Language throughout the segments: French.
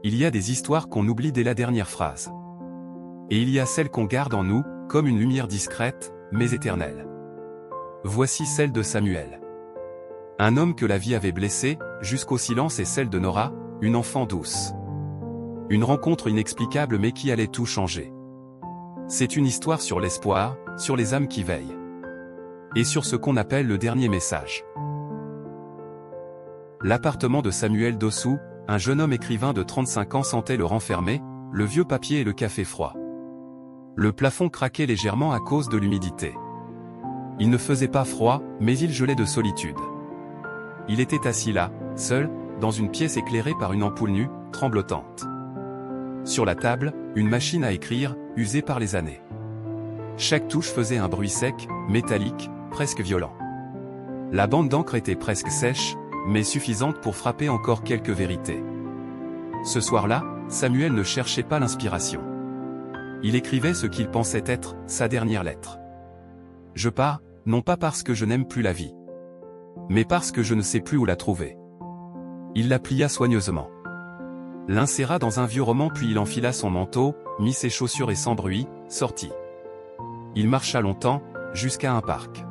Il y a des histoires qu'on oublie dès la dernière phrase. Et il y a celles qu'on garde en nous, comme une lumière discrète, mais éternelle. Voici celle de Samuel. Un homme que la vie avait blessé, jusqu'au silence, et celle de Nora, une enfant douce. Une rencontre inexplicable mais qui allait tout changer. C'est une histoire sur l'espoir, sur les âmes qui veillent. Et sur ce qu'on appelle le dernier message. L'appartement de Samuel Dossou, un jeune homme écrivain de 35 ans, sentait le renfermé, le vieux papier et le café froid. Le plafond craquait légèrement à cause de l'humidité. Il ne faisait pas froid, mais il gelait de solitude. Il était assis là, seul, dans une pièce éclairée par une ampoule nue, tremblotante. Sur la table, une machine à écrire, usée par les années. Chaque touche faisait un bruit sec, métallique, presque violent. La bande d'encre était presque sèche, mais suffisante pour frapper encore quelques vérités. Ce soir-là, Samuel ne cherchait pas l'inspiration. Il écrivait ce qu'il pensait être sa dernière lettre. Je pars, non pas parce que je n'aime plus la vie, mais parce que je ne sais plus où la trouver. Il la plia soigneusement. L'inséra dans un vieux roman, puis il enfila son manteau, mit ses chaussures et sans bruit, sortit. Il marcha longtemps, jusqu'à un parc.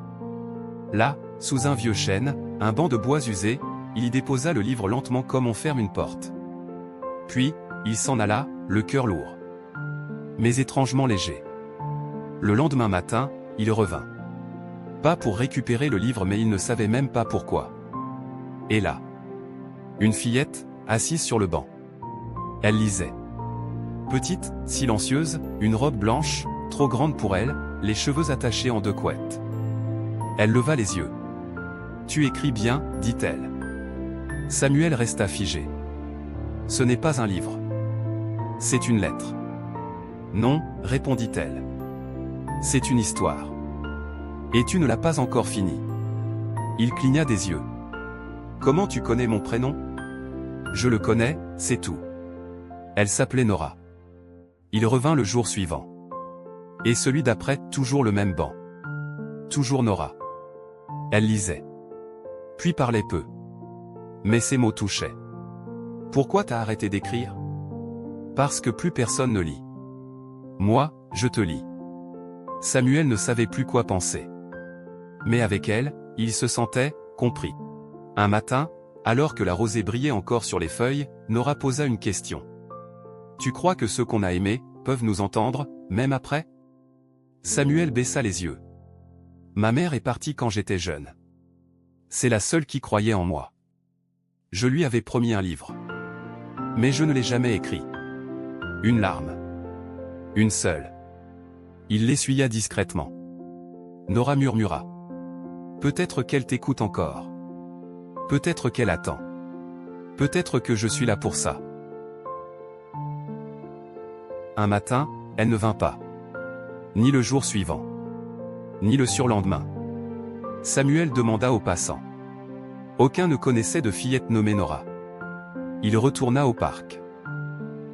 Là, sous un vieux chêne, un banc de bois usé, il y déposa le livre lentement comme on ferme une porte. Puis, il s'en alla, le cœur lourd, mais étrangement léger. Le lendemain matin, il revint. Pas pour récupérer le livre, mais il ne savait même pas pourquoi. Et là, une fillette, assise sur le banc. Elle lisait. Petite, silencieuse, une robe blanche, trop grande pour elle, les cheveux attachés en 2 couettes. Elle leva les yeux. « Tu écris bien, dit-elle. » Samuel resta figé. « Ce n'est pas un livre. C'est une lettre. »« Non, répondit-elle. C'est une histoire. Et tu ne l'as pas encore finie. » Il cligna des yeux. « Comment tu connais mon prénom ? » ?»« Je le connais, c'est tout. » Elle s'appelait Nora. Il revint le jour suivant. Et celui d'après, toujours le même banc. Toujours Nora. Elle lisait. Puis parlait peu. Mais ses mots touchaient. « Pourquoi t'as arrêté d'écrire ? » ?»« Parce que plus personne ne lit. »« Moi, je te lis. » Samuel ne savait plus quoi penser. Mais avec elle, il se sentait compris. Un matin, alors que la rosée brillait encore sur les feuilles, Nora posa une question. « Tu crois que ceux qu'on a aimés peuvent nous entendre, même après ?» Samuel baissa les yeux. « Ma mère est partie quand j'étais jeune. C'est la seule qui croyait en moi. Je lui avais promis un livre. Mais je ne l'ai jamais écrit. Une larme. Une seule. » Il l'essuya discrètement. Nora murmura. « Peut-être qu'elle t'écoute encore. Peut-être qu'elle attend. Peut-être que je suis là pour ça. » Un matin, elle ne vint pas. Ni le jour suivant. Ni le surlendemain. Samuel demanda aux passants. Aucun ne connaissait de fillette nommée Nora. Il retourna au parc.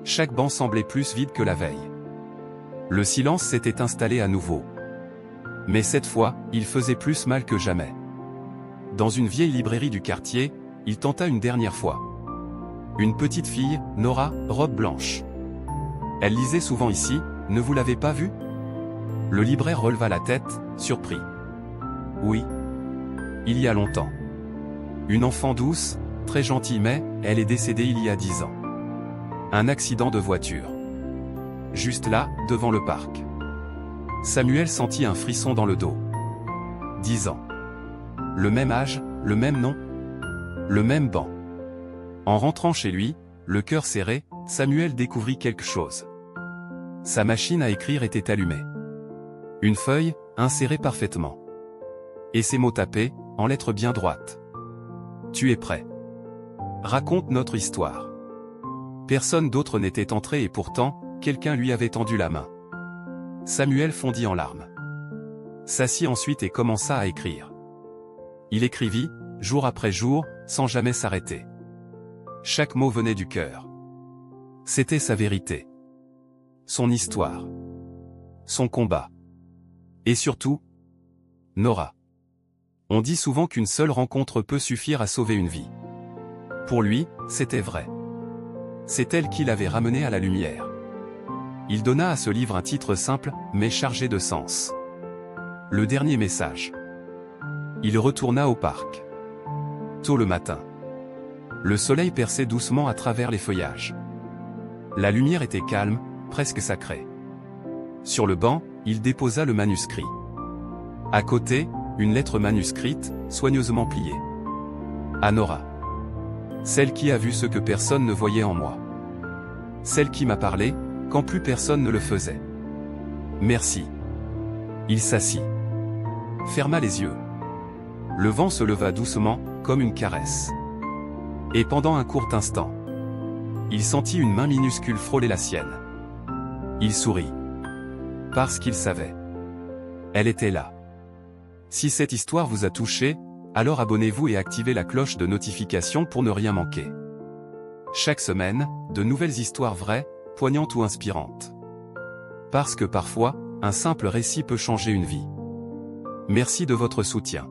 Chaque banc semblait plus vide que la veille. Le silence s'était installé à nouveau. Mais cette fois, il faisait plus mal que jamais. Dans une vieille librairie du quartier, il tenta une dernière fois. Une petite fille, Nora, robe blanche. Elle lisait souvent ici, ne vous l'avez pas vue ? Le libraire releva la tête, surpris. Oui. Il y a longtemps. Une enfant douce, très gentille, mais elle est décédée il y a 10 ans. Un accident de voiture. Juste là, devant le parc. Samuel sentit un frisson dans le dos. 10 ans. Le même âge, le même nom. Le même banc. En rentrant chez lui, le cœur serré, Samuel découvrit quelque chose. Sa machine à écrire était allumée. Une feuille, insérée parfaitement. Et ces mots tapés, en lettres bien droites. Tu es prêt. Raconte notre histoire. Personne d'autre n'était entré et pourtant, quelqu'un lui avait tendu la main. Samuel fondit en larmes. S'assit ensuite et commença à écrire. Il écrivit, jour après jour, sans jamais s'arrêter. Chaque mot venait du cœur. C'était sa vérité. Son histoire. Son combat. Et surtout, Nora. On dit souvent qu'une seule rencontre peut suffire à sauver une vie. Pour lui, c'était vrai. C'est elle qui l'avait ramené à la lumière. Il donna à ce livre un titre simple, mais chargé de sens. Le dernier message. Il retourna au parc. Tôt le matin. Le soleil perçait doucement à travers les feuillages. La lumière était calme, presque sacrée. Sur le banc, il déposa le manuscrit. À côté, une lettre manuscrite, soigneusement pliée. À Nora. Celle qui a vu ce que personne ne voyait en moi. Celle qui m'a parlé, quand plus personne ne le faisait. Merci. Il s'assit. Ferma les yeux. Le vent se leva doucement, comme une caresse. Et pendant un court instant, il sentit une main minuscule frôler la sienne. Il sourit. Parce qu'il savait. Elle était là. Si cette histoire vous a touché, alors abonnez-vous et activez la cloche de notification pour ne rien manquer. Chaque semaine, de nouvelles histoires vraies, poignantes ou inspirantes. Parce que parfois, un simple récit peut changer une vie. Merci de votre soutien.